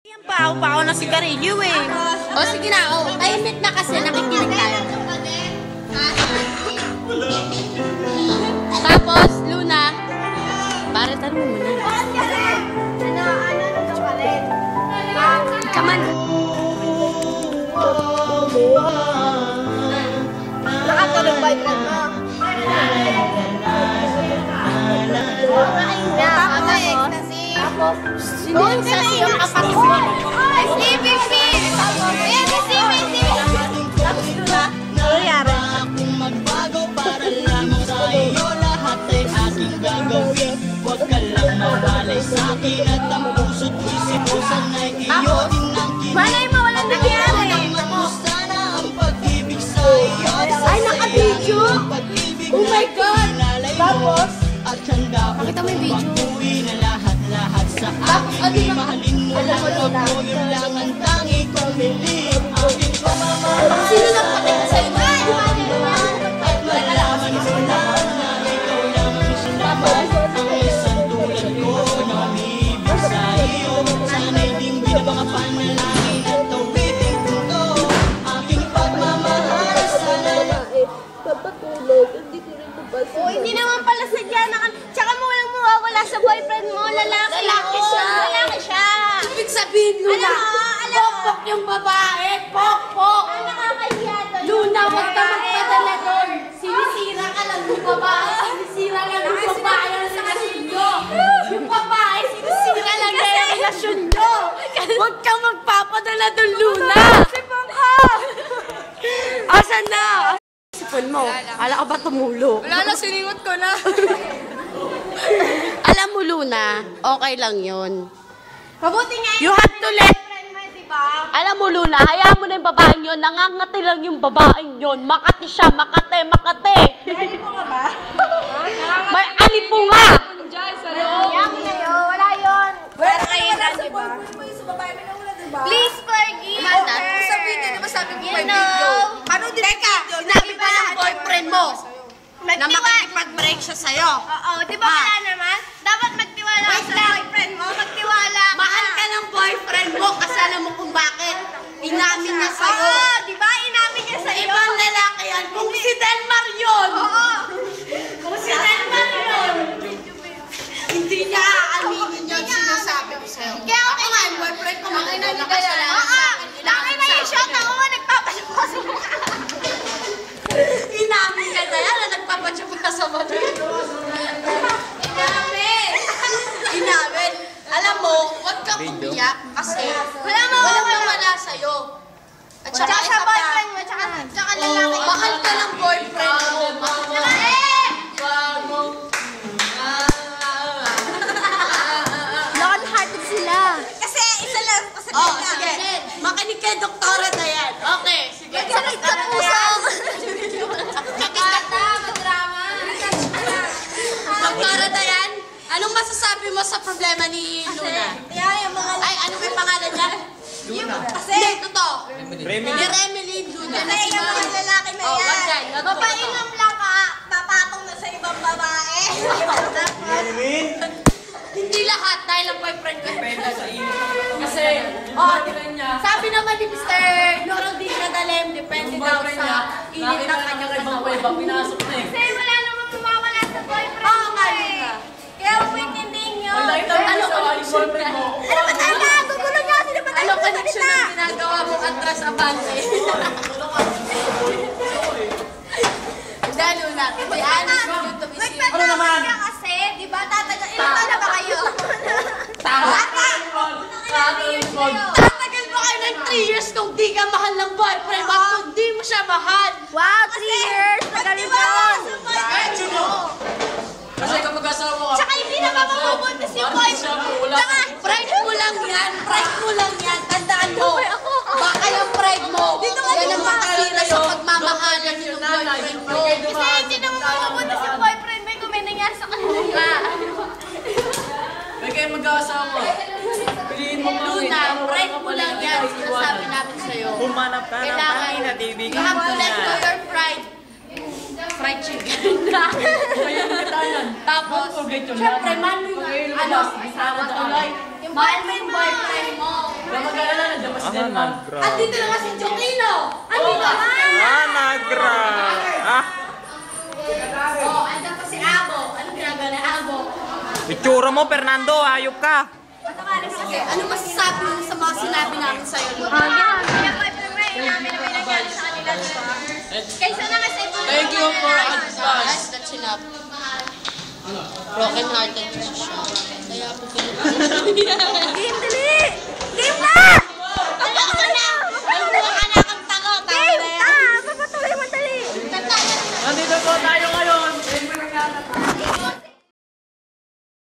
Yan pa ako na sigarilyo eh. O sige na, tahimik na kasi nakikinig tayo. Tapos, Luna, pare tanong mo na. Come on. Nakatulog ba yung mo? Sino yung sasi yung kapatid mo? Ay, si Bibi! Ayan, si Bibi! Tapos Luna, nangyari. Kung magbago para lamang sa iyo, lahat ay aking gagawin. Huwag ka lang mawalay sa akin at ang puso't isip ko sana'y iyo din ang Malay mo, walang nangyari. Kamusta na ang pag-ibig sa iyo? Ay, naka-video! Oh my God! Tapos, at handa ko Pakita mo yung video. pag-uwi na lahat sa akin. Mahalin mo lang ako, yun lang ang tangi kong hiling. Aking pamamahal. Sino lang pakita sa'yo? At malaman mo lang na ikaw lang ang sinabay. Ang isang tulad ko na umibig sa iyo. Sana'y dinggin ang mga panalangin at tawitin ko to. Aking pagmamahal sana oh, hindi naman pala sadya na tsaka mo walang mawawala sa boyfriend mo. Lalaki siya. Lalaki siya. Ibig sabihin, Luna, Alam mo. pokpok yung babae, pokpok. Ang nakakahiya doon. Luna, huwag ka magpadala doon. Sinisira ka lang yung babae. Sinisira lang yung babae ang relasyon nyo. Yung babae, sinisira lang yung relasyon nyo. Huwag ka magpapadala doon, Luna. Sipon ko. Asan na? Sipon mo. Kala ka ba tumulo? Wala na, siningot ko na. Alam mo, Luna, okay lang yun. Mabuti nga You have to let... boyfriend mo, diba? Alam mo, Luna, hayaan mo na yung babaeng yun. Nangangati lang yung babaeng yun. Makati siya, makate. Ready po ka ba? May alipo nga! Yak na yun. Wala yun. Para kayo na, diba? Please forgive her. Sa video naman sabi mo You may know. video. Paano din Teka, sinabi pa ng boyfriend mo na Magtiwala. makikipag-break siya sa'yo. Oo, di ba wala naman? Dapat magtiwala ka sa boyfriend mo. Magtiwala ka. Mahal ka ng boyfriend mo kasi alam mo kung bakit. Inamin niya sa'yo. Oo, di ba? Inamin niya sa'yo. Ibang lalaki yan. Kung si Delmar yun. Oo. Kung si Delmar yun. Hindi niya aaminin yun. Sinasabi ko sa'yo. Kaya Ako nga, yung boyfriend ko, makina niya Oo, laki na yung shot. Ako nga nagpapalabas sa mukha. Inamin ka na yan na nagpapatsyo ka sa mata. Inamin. Inamin. Alam mo, huwag kang umiyak kasi Wala mo. walang nawala sa'yo. At saka Tsaka isa sa pa, boyfriend mo, tsaka lalaki. mahal ka ng boyfriend mo. Tsaka eh! Lakan-hearted sila. Kasi isa lang. Kasi Oh, sige. Makinig kay Doktora Dayan. Okay, sige. Galit sa puso. Kakata, madrama. Doktora Dayan, anong masasabi mo sa problema ni Luna? Yung mga Ay, ano may pangalan niya? Kasi, Hindi, totoo. Ni Remeline Luna. kasi yung mga lalaki na Oh, yan. wag yan. Wag to, Mapainom lang ka, papatong na sa ibang babae. Tapos, Hindi lahat dahil ang boyfriend ko. Kasi, sabi naman ni Mr. Norodin Nadalem, depende daw sa init ng kanyang katawan. kasi wala namang mawawala sa boyfriend Oo mo nga, eh. Luna. Kaya huwag maintindihin nyo. Ano connection na? Ano ba tayo na? Gugulo nyo kasi na ba tayo Ano connection magsalita? na ginagawa mong atras abante? Hindi, Luna. Hindi, honest with you to be serious. Nagpatawad ka kasi, di ba? Ilan taon na ba kayo? Tatagal mo kayo ng 3 years kung di ka mahal ng boyfriend mo at kung di mo siya mahal. Wow, 3 years! Magaling yun! Kasi kapag asawa ka, Tsaka hindi na mapapabuntis yung boyfriend. Tsaka, Pride mo lang yan. Pride mo lang yan. Tandaan mo. Baka yung pride mo. Yan ang makasira sa pagmamahalan ng boyfriend mo. kasi hindi na mapapabuntis yung boyfriend mo kung may nangyari sa kanila. may kayo mag-asawa. Piliin mo mga Luna, pride mo lang yan. Sinasabi namin sa'yo. Humanap ka ng Kailangan, tangin at you ibigin have mo to let go na. your pride. Fried chicken. Tapos, syempre, mahal mo yung, mahal mo yung boyfriend mo. nagra. At dito na nga si Chokino! Andito na! Nagra. Oh, andyan pa si Abo. Anong ginagawa na Abo? Itsura mo, Fernando, hayop ka. Ano masasabi mo sa mga sinabi namin sa'yo? Kaysa na kasi Thank you for advice. That's enough. Broken hearted siya. Kaya po Game, dali! Game na!